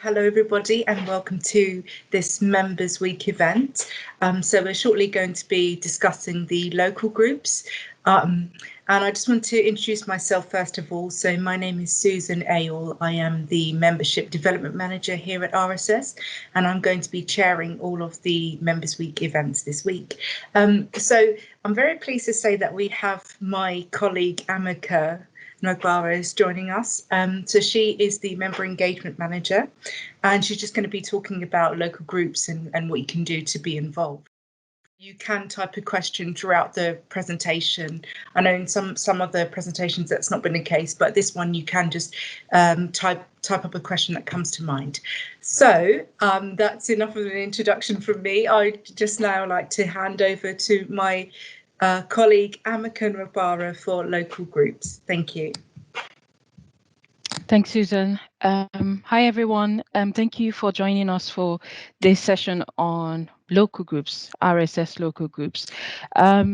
Hello everybody and welcome to this Members Week event. So we're shortly going to be discussing the local groups and I just want to introduce myself first of all. So my name is Susan Ayall. I am the Membership Development Manager here at RSS and I'm going to be chairing all of the Members Week events this week. So I'm very pleased to say that we have my colleague Amika Nogbara is joining us. So she is the Member Engagement Manager and she's just going to be talking about local groups and what you can do to be involved. You can type a question throughout the presentation. I know in some of the presentations that's not been the case, but this one you can just type up a question that comes to mind. So that's enough of an introduction from me. I'd just now like to hand over to my colleague Amika Nogbara for local groups. Thank you. Thanks, Susan. Hi, everyone. Thank you for joining us for this session on local groups, RSS local groups. As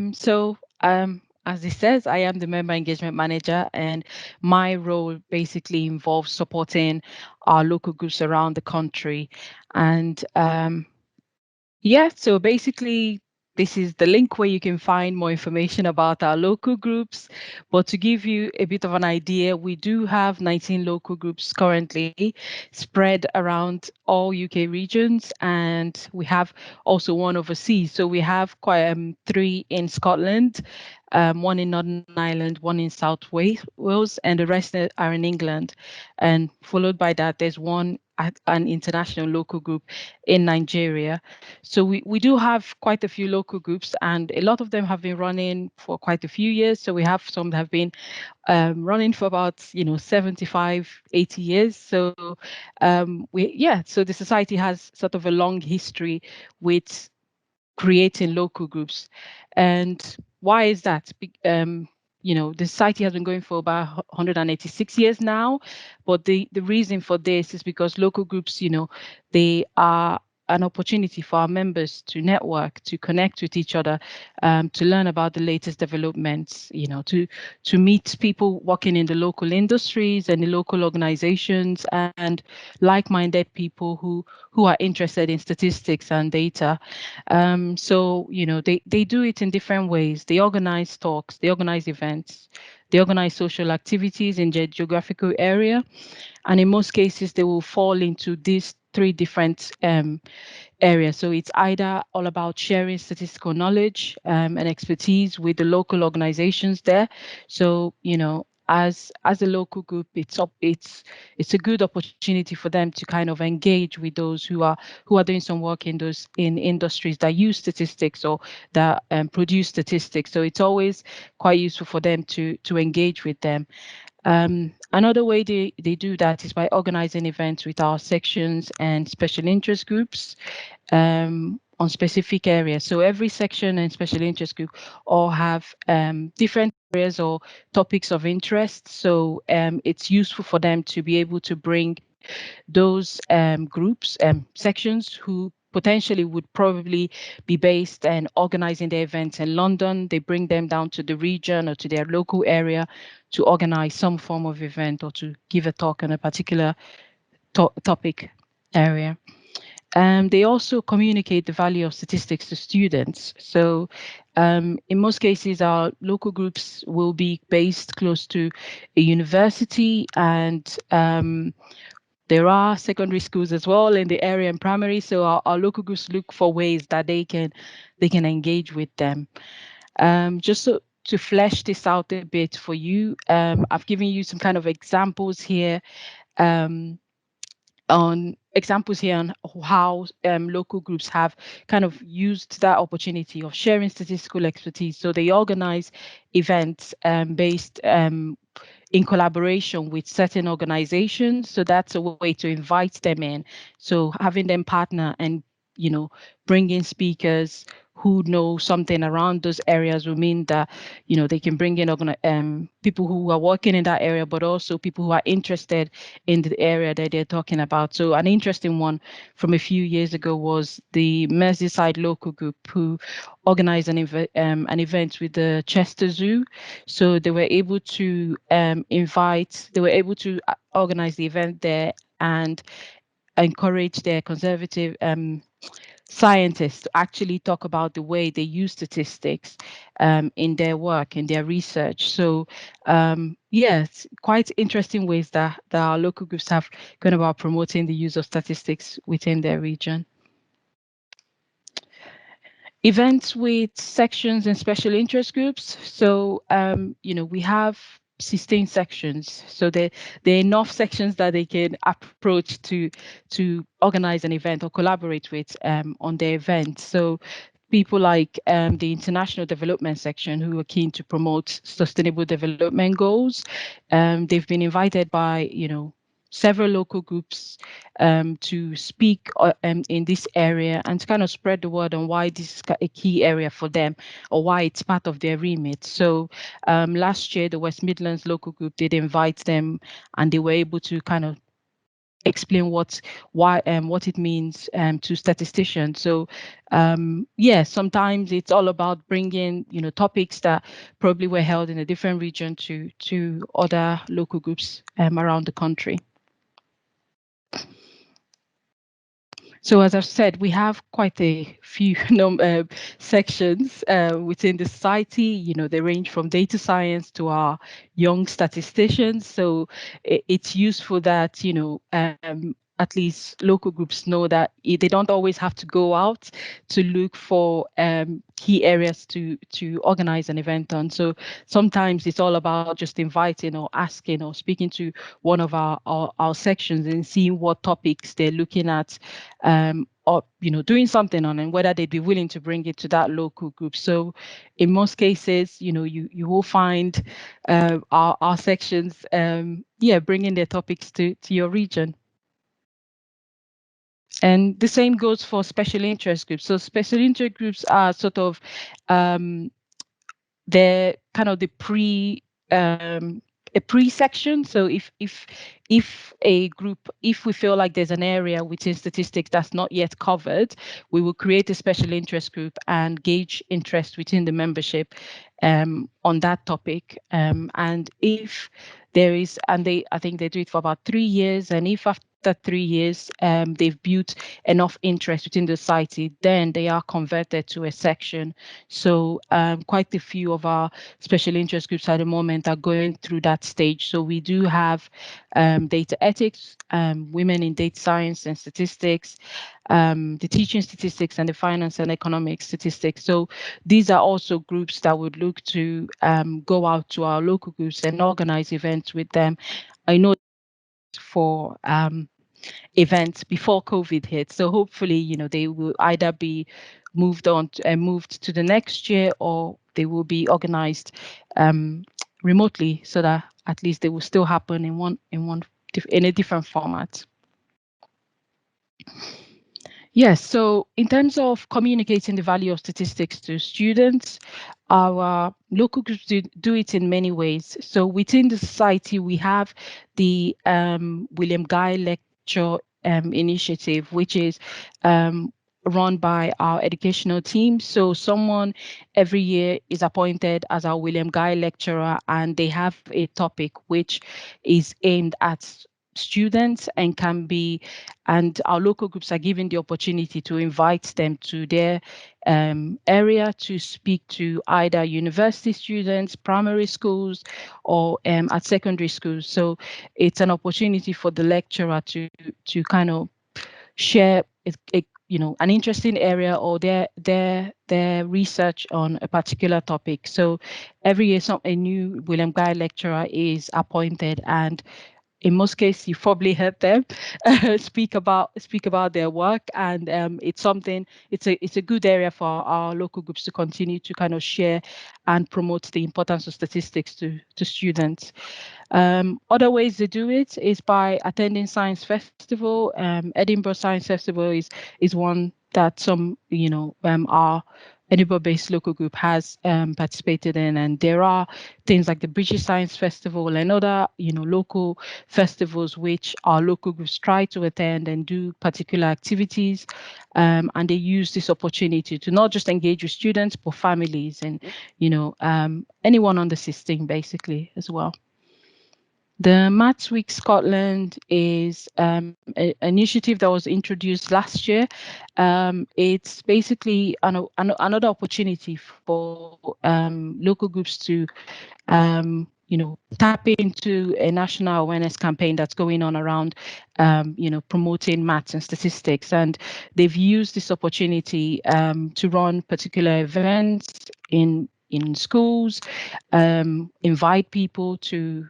it says, I am the Member Engagement Manager, and my role basically involves supporting our local groups around the country. And so basically, this is the link where you can find more information about our local groups. But to give you a bit of an idea, we do have 19 local groups currently spread around all UK regions, and we have also one overseas. So we have quite 3 in Scotland, one in Northern Ireland, one in South Wales, and the rest are in England. And followed by that, there's one an international local group in Nigeria. So we do have quite a few local groups, and a lot of them have been running for quite a few years. So we have some that have been running for about 75, 80 years. So so the society has sort of a long history with creating local groups. And why is that? The society has been going for about 186 years now, but the reason for this is because local groups, they are an opportunity for our members to network, to connect with each other, to learn about the latest developments, to meet people working in the local industries and the local organizations and like-minded people who are interested in statistics and data. They do it in different ways. They organize talks, they organize events, they organize social activities in their geographical area. And in most cases, they will fall into these 3 different areas. So it's either all about sharing statistical knowledge and expertise with the local organizations there. So, as a local group, it's a good opportunity for them to kind of engage with those who are doing some work in industries that use statistics or that produce statistics. So it's always quite useful for them to engage with them. Another way they do that is by organizing events with our sections and special interest groups on specific areas. So every section and special interest group all have different areas or topics of interest. So it's useful for them to be able to bring those groups, sections who potentially would probably be based and organizing their events in London. They bring them down to the region or to their local area to organize some form of event or to give a talk on a particular topic area. They also communicate the value of statistics to students. So in most cases, our local groups will be based close to a university, and there are secondary schools as well in the area and primary. So our local groups look for ways that they can engage with them. Just to flesh this out a bit for you, I've given you some kind of examples here on how local groups have kind of used that opportunity of sharing statistical expertise. So they organize events based in collaboration with certain organizations. So that's a way to invite them in. So having them partner and, bring in speakers who know something around those areas will mean that, they can bring in people who are working in that area, but also people who are interested in the area that they're talking about. So an interesting one from a few years ago was the Merseyside local group who organized an event with the Chester Zoo. So they were able to organize the event there and encourage their conservative scientists to actually talk about the way they use statistics in their work, in their research. So yes, quite interesting ways that our local groups have gone about promoting the use of statistics within their region. Events with sections and special interest groups. So, we have 16 sections. So there are enough sections that they can approach to organize an event or collaborate with on their event. So people like the International Development Section, who are keen to promote sustainable development goals. They've been invited by, several local groups to speak in this area and to kind of spread the word on why this is a key area for them or why it's part of their remit. So last year, the West Midlands local group did invite them, and they were able to kind of explain what it means to statisticians. So yeah, sometimes it's all about bringing topics that probably were held in a different region to other local groups around the country. So as I've said, we have quite a few sections within the society. They range from data science to our young statisticians. So it's useful that, at least local groups know that they don't always have to go out to look for key areas to organize an event on. So sometimes it's all about just inviting or asking or speaking to one of our sections and seeing what topics they're looking at, or doing something on, and whether they'd be willing to bring it to that local group. So in most cases, you will find our sections bringing their topics to your region. And the same goes for special interest groups. So special interest groups are sort of they're kind of the a pre-section. So if a group, if we feel like there's an area within statistics that's not yet covered, we will create a special interest group and gauge interest within the membership on that topic. And if there is, and I think they do it for about 3 years, and if after 3 years they've built enough interest within the society, then they are converted to a section. So quite a few of our special interest groups at the moment are going through that stage. So we do have data ethics, women in data science and statistics, the teaching statistics, and the finance and economic statistics. So these are also groups that would look to go out to our local groups and organize events with them. I know for events before COVID hit. So hopefully, they will either be moved to the next year, or they will be organized remotely, so that at least they will still happen in a different format. Yes, so in terms of communicating the value of statistics to students, our local groups do it in many ways. So within the society, we have the William Guy Lecture initiative, which is run by our educational team. So someone every year is appointed as our William Guy lecturer, and they have a topic which is aimed at students and our local groups are given the opportunity to invite them to their area to speak to either university students, primary schools, or at secondary schools. So it's an opportunity for the lecturer to kind of share an interesting area or their research on a particular topic. So every year a new William Guy lecturer is appointed, and in most cases, you've probably heard them speak about their work, and it's a good area for our local groups to continue to kind of share and promote the importance of statistics to students. Other ways they do it is by attending Science Festival. Edinburgh Science Festival is one that some our Edinburgh-based local group has participated in, and there are things like the British Science Festival and other local festivals which our local groups try to attend and do particular activities, and they use this opportunity to not just engage with students but families and anyone on the system basically as well. The Maths Week Scotland is an initiative that was introduced last year. It's basically another opportunity for local groups to tap into a national awareness campaign that's going on around, promoting maths and statistics. And they've used this opportunity to run particular events in schools, invite people to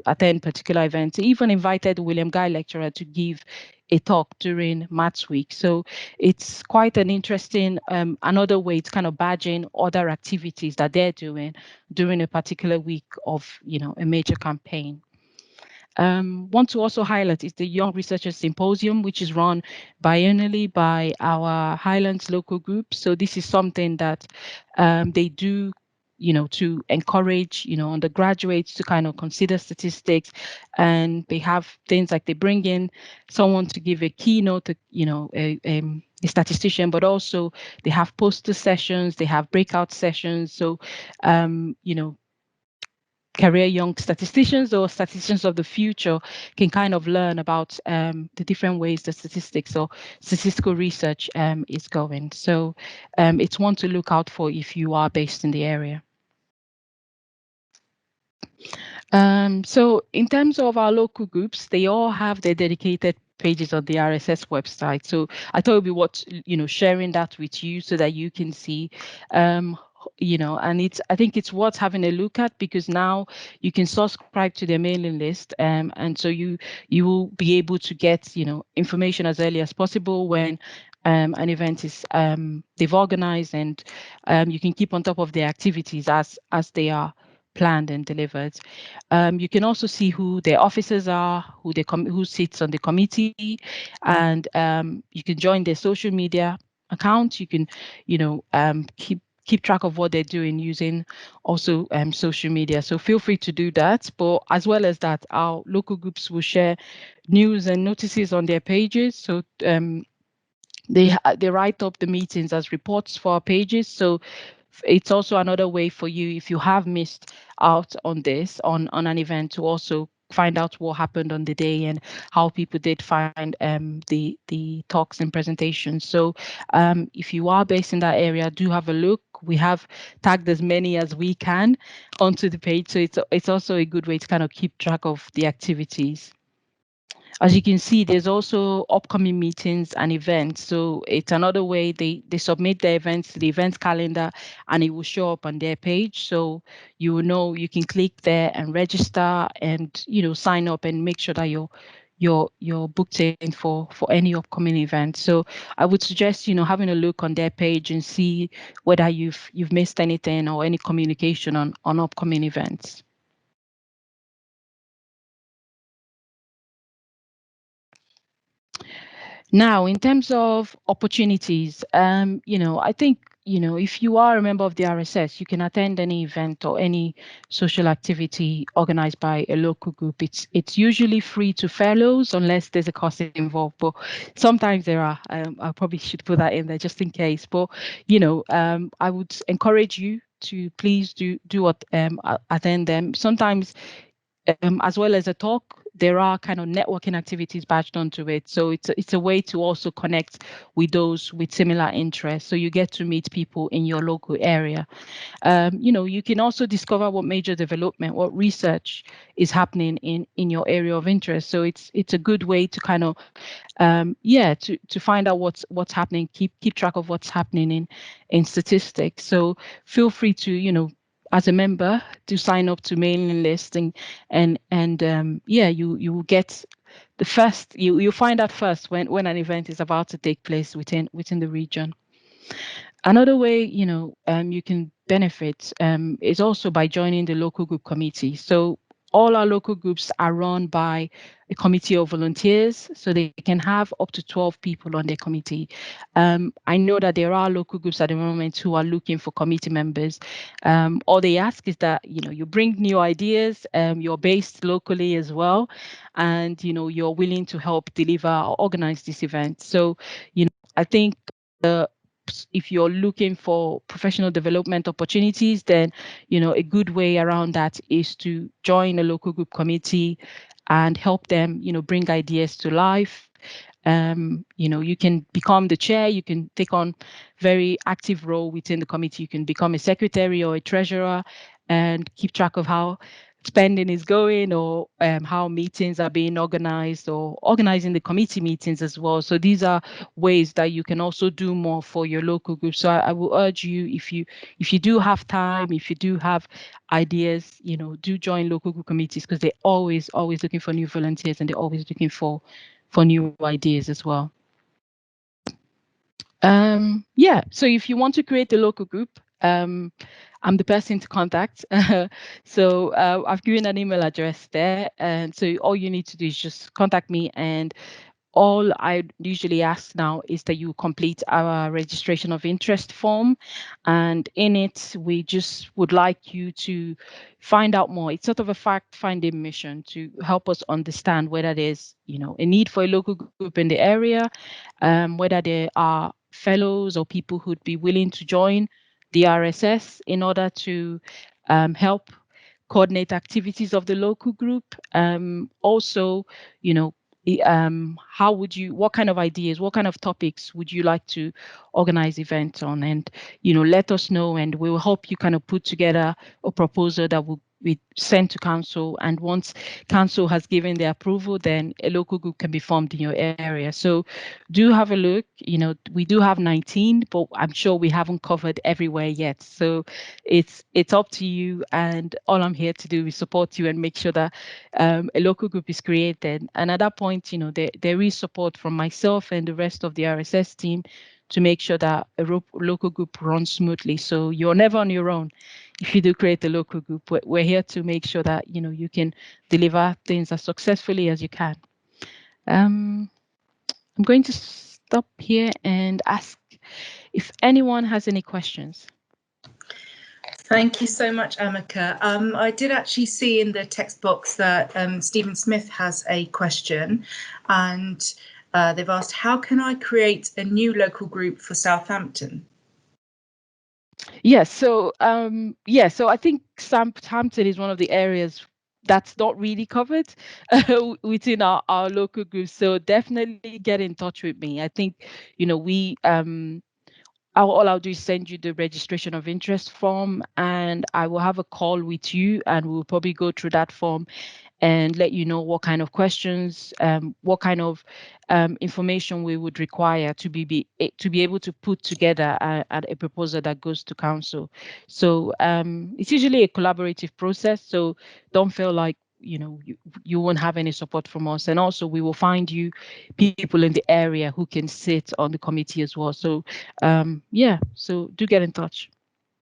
attend particular events, even invited William Guy lecturer to give a talk during Maths Week. So it's quite an interesting, another way to kind of badge in other activities that they're doing during a particular week of, a major campaign. Want to also highlight is the Young Researchers Symposium, which is run biannually by our Highlands local group. So this is something that they do, to encourage, undergraduates to kind of consider statistics. And they have things like they bring in someone to give a keynote, a statistician, but also they have poster sessions, they have breakout sessions. So, career young statisticians or statisticians of the future can kind of learn about the different ways that statistics or statistical research is going. So it's one to look out for if you are based in the area. So in terms of our local groups, they all have their dedicated pages on the RSS website. So I thought it'd be worth, sharing that with you so that you can see, and I think it's worth having a look at, because now you can subscribe to their mailing list, and so you will be able to get, information as early as possible when an event is they've organized, and you can keep on top of their activities as they are planned and delivered. You can also see who their officers are, who sits on the committee, and you can join their social media account. You can, keep track of what they're doing using also social media. So feel free to do that. But as well as that, our local groups will share news and notices on their pages. So they write up the meetings as reports for our pages. So it's also another way for you, if you have missed out on this, on an event, to also find out what happened on the day and how people did find the talks and presentations. So if you are based in that area, do have a look. We have tagged as many as we can onto the page. So it's also a good way to kind of keep track of the activities. As you can see, there's also upcoming meetings and events. So it's another way they submit their events to the event calendar, and it will show up on their page. So you will know, you can click there and register and, sign up and make sure that you're booked in for any upcoming event. So I would suggest, having a look on their page and see whether you've missed anything or any communication on upcoming events. Now, in terms of opportunities, I think, if you are a member of the RSS, you can attend any event or any social activity organized by a local group. It's usually free to fellows unless there's a cost involved, but sometimes there are. I probably should put that in there just in case. But, I would encourage you to please do attend them. Sometimes, as well as a talk, there are kind of networking activities badged onto it. So it's a way to also connect with those with similar interests. So you get to meet people in your local area. You can also discover what major development, what research is happening in your area of interest. So it's a good way to kind of to find out what's happening, keep track of what's happening in statistics. So feel free to, as a member, to sign up to mailing list, and you will get the first, you'll find out first when an event is about to take place within the region. Another way, you can benefit is also by joining the local group committee. So all our local groups are run by a committee of volunteers, so they can have up to 12 people on their committee. I know that there are local groups at the moment who are looking for committee members. All they ask is that, you bring new ideas, you're based locally as well, and, you're willing to help deliver or organize this event. So, I think if you're looking for professional development opportunities, then, a good way around that is to join a local group committee and help them, bring ideas to life. You can become the chair, you can take on very active role within the committee, you can become a secretary or a treasurer and keep track of how spending is going, or how meetings are being organized, or organizing the committee meetings as well. So these are ways that you can also do more for your local group. So I will urge you, if you do have time, if you do have ideas, do join local group committees, because they're always looking for new volunteers, and they're always looking for new ideas as well. Yeah, so if you want to create a local group, I'm the person to contact. So I've given an email address there, and so all you need to do is just contact me, and all I usually ask now is that you complete our registration of interest form, and in it we just would like you to find out more. It's sort of a fact-finding mission to help us understand whether there's a need for a local group in the area, whether there are fellows or people who'd be willing to join the RSS in order to help coordinate activities of the local group. Also, what kind of ideas, what kind of topics would you like to organize events on? And, let us know, and we will help you kind of put together a proposal that will be sent to council. And once council has given the approval, then a local group can be formed in your area. So do have a look. We do have 19, but I'm sure we haven't covered everywhere yet. So it's up to you, and all I'm here to do is support you and make sure that a local group is created. And at that point, there is support from myself and the rest of the RSS team to make sure that a local group runs smoothly. So you're never on your own if you do create a local group. We're here to make sure that you can deliver things as successfully as you can. I'm going to stop here and ask if anyone has any questions. Thank you so much, Amika. I did actually see in the text box that Stephen Smith has a question, and they've asked, how can I create a new local group for Southampton? Yes, so so I think Southampton is one of the areas that's not really covered within our local group. So definitely get in touch with me. I think, we all I'll do is send you the registration of interest form, and I will have a call with you, and we'll probably go through that form and let you know what kind of questions, what kind of information we would require to be able to put together a proposal that goes to council. So it's usually a collaborative process. So don't feel like you won't have any support from us, and also we will find you people in the area who can sit on the committee as well. So yeah, so do get in touch.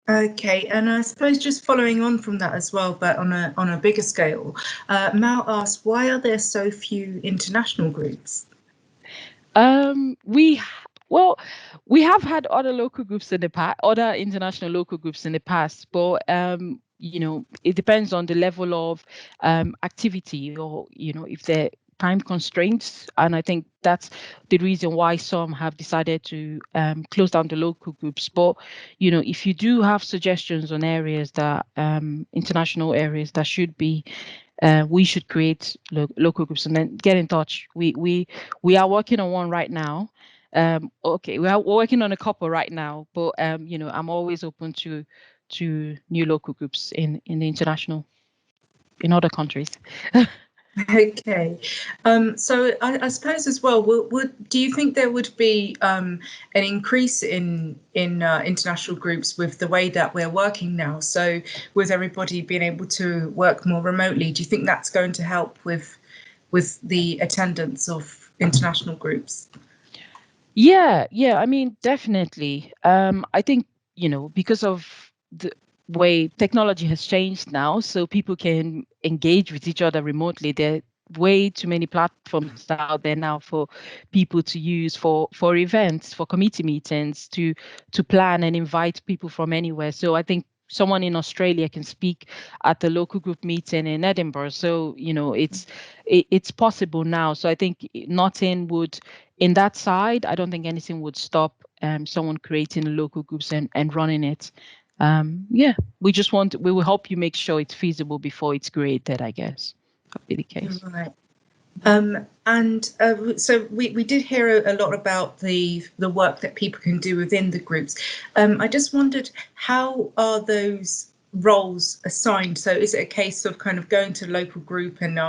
Okay, and I suppose just following on from that as well, but on a bigger scale, Mal asked, why are there so few international groups? We have had other local groups in the past, other international local groups in the past, but it depends on the level of activity, or if they're time constraints, and I think that's the reason why some have decided to close down the local groups. But if you do have suggestions on areas that international areas that should be we should create local groups, and then get in touch. We are working on one right now. Okay, we're working on a couple right now, but I'm always open to new local groups in the international, in other countries. Okay, so I suppose as well, do you think there would be an increase in international groups with the way that we're working now? So with everybody being able to work more remotely, do you think that's going to help with the attendance of international groups? Yeah, I mean, definitely. I think, because of the way technology has changed now, so people can engage with each other remotely. There are way too many platforms out there now for people to use for events, for committee meetings, to plan and invite people from anywhere. So I think someone in Australia can speak at the local group meeting in Edinburgh. So, it's possible now. So I think nothing would in that side, I don't think anything would stop someone creating local groups and running it. Yeah, we will help you make sure it's feasible before it's created, I guess. That'd be the case. Right. So we did hear a lot about the work that people can do within the groups. I just wondered, how are those roles assigned? So is it a case of kind of going to a local group and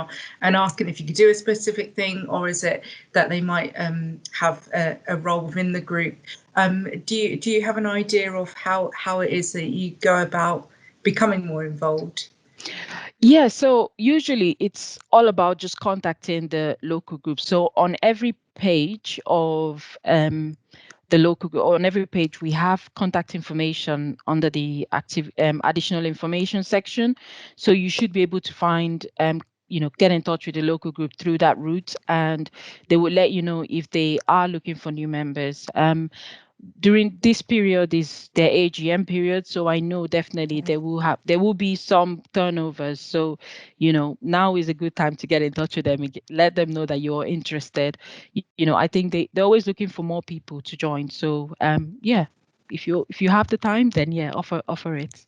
asking if you could do a specific thing, or is it that they might have a role within the group? Do you have an idea of how it is that you go about becoming more involved? Yeah, so usually it's all about just contacting the local group. So on every page of the local group, on every page, we have contact information under the active additional information section. So you should be able to find get in touch with the local group through that route, and they will let you know if they are looking for new members. During this period is their AGM period, so I know definitely there will be some turnovers. So, now is a good time to get in touch with them and let them know that you're interested. I think they're always looking for more people to join. So, yeah, if you have the time, then yeah, offer it.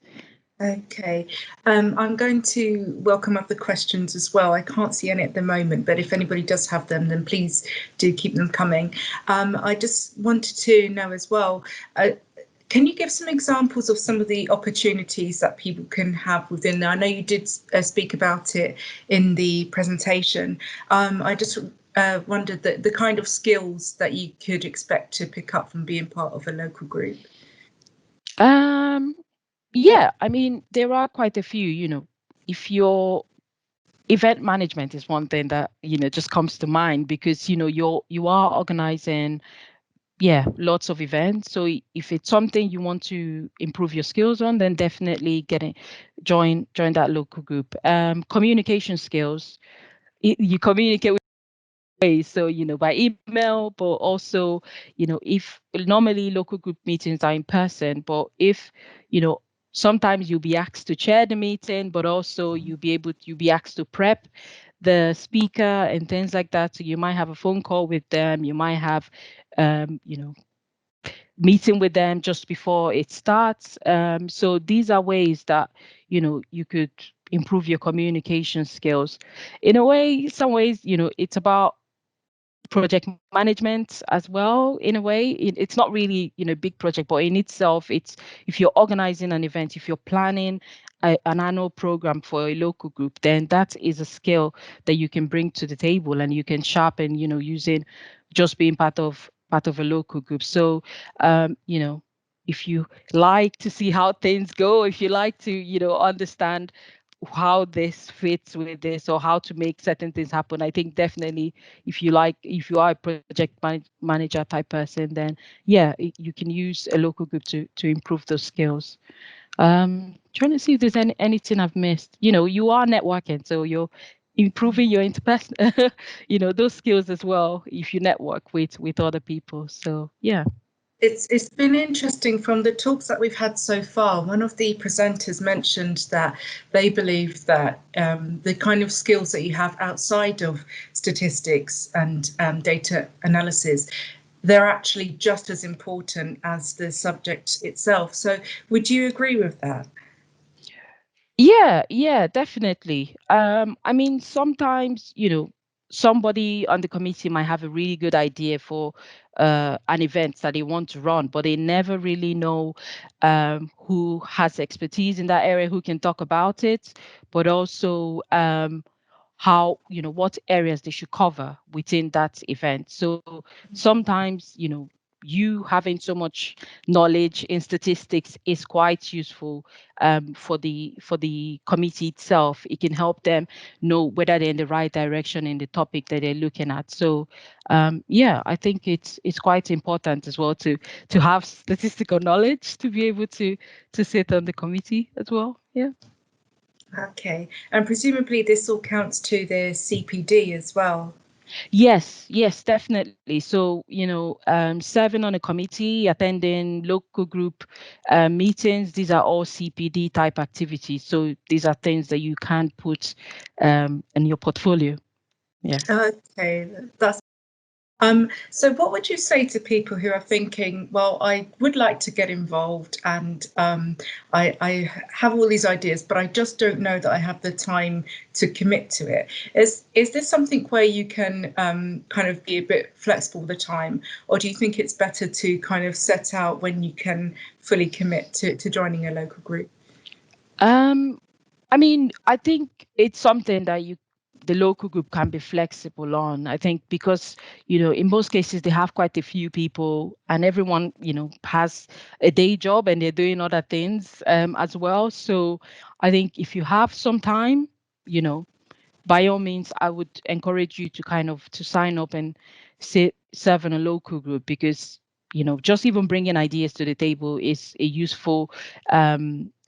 Okay, I'm going to welcome up the questions as well. I can't see any at the moment, but if anybody does have them, then please do keep them coming. I just wanted to know as well, can you give some examples of some of the opportunities that people can have within there? I know you did speak about it in the presentation. I just wondered the kind of skills that you could expect to pick up from being part of a local group. Yeah, I mean, there are quite a few, if your event management is one thing that, just comes to mind, because, you are organizing, lots of events. So if it's something you want to improve your skills on, then definitely join that local group. Communication skills, you communicate ways. So, by email, but also, if normally local group meetings are in person, but if, sometimes you'll be asked to chair the meeting, but also you'll be asked to prep the speaker and things like that. So you might have a phone call with them, you might have, meeting with them just before it starts. So these are ways that, you could improve your communication skills. In a way, some ways, it's about project management as well. In a way, it's not really big project, but in itself, it's, if you're organizing an event, if you're planning an annual program for a local group, then that is a skill that you can bring to the table and you can sharpen, using just being part of a local group. So if you like to see how things go, if you like to understand how this fits with this or how to make certain things happen, I think definitely if you are a project manager type person, then yeah, you can use a local group to improve those skills. Trying to see if there's anything I've missed. You are networking, so you're improving your interpersonal those skills as well if you network with other people. So yeah. It's been interesting from the talks that we've had so far. One of the presenters mentioned that they believe that the kind of skills that you have outside of statistics and data analysis, they're actually just as important as the subject itself. So would you agree with that? Yeah, definitely. I mean, sometimes, somebody on the committee might have a really good idea for an event that they want to run, but they never really know who has expertise in that area, who can talk about it, but also how, what areas they should cover within that event. So sometimes, you having so much knowledge in statistics is quite useful for the committee itself. It can help them know whether they're in the right direction in the topic that they're looking at. So yeah, I think it's quite important as well to have statistical knowledge to be able to sit on the committee as well. Yeah. Okay, and presumably this all counts to the CPD as well. Yes, definitely. So, serving on a committee, attending local group meetings, these are all CPD type activities. So these are things that you can put in your portfolio. Yeah. Okay, that's So what would you say to people who are thinking, well, I would like to get involved and I have all these ideas, but I just don't know that I have the time to commit to it. Is this something where you can kind of be a bit flexible with the time, or do you think it's better to kind of set out when you can fully commit to joining a local group? I mean, I think it's something that the local group can be flexible on. I think because, in most cases they have quite a few people and everyone, has a day job and they're doing other things as well. So I think if you have some time, by all means, I would encourage you to sign up and serve in a local group, because, just even bringing ideas to the table is a useful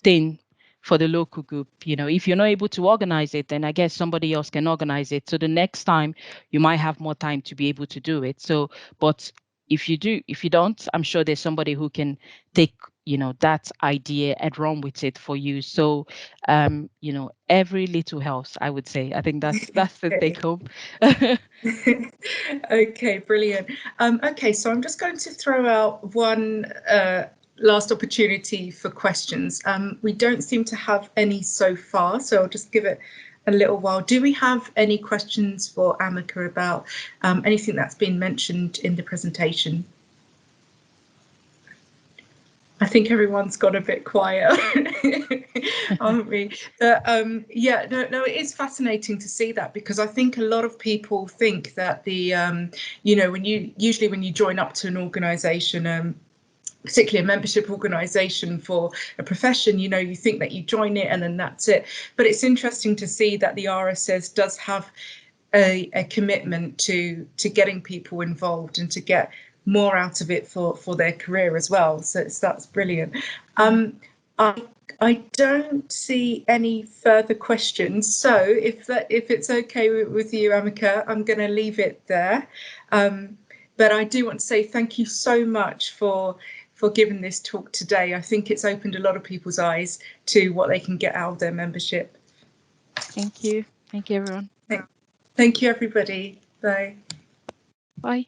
thing for the local group. If you're not able to organize it, then I guess somebody else can organize it. So the next time you might have more time to be able to do it. So, but if you don't, I'm sure there's somebody who can take, that idea and run with it for you. So, every little helps, I would say. I think that's the take home. Okay, brilliant. Okay, so I'm just going to throw out one last opportunity for questions. We don't seem to have any so far, so I'll just give it a little while. Do we have any questions for Amika about anything that's been mentioned in the presentation? I think everyone's got a bit quiet, aren't we? But yeah, no, it is fascinating to see that, because I think a lot of people think that the, when you join up to an organisation, particularly a membership organisation for a profession, you think that you join it and then that's it. But it's interesting to see that the RSS does have a commitment to getting people involved and to get more out of it for their career as well. So that's brilliant. I don't see any further questions. So if it's okay with you, Amika, I'm going to leave it there. But I do want to say thank you so much for giving this talk today. I think it's opened a lot of people's eyes to what they can get out of their membership. Thank you. Thank you, everyone. Thank you, everybody. Bye. Bye.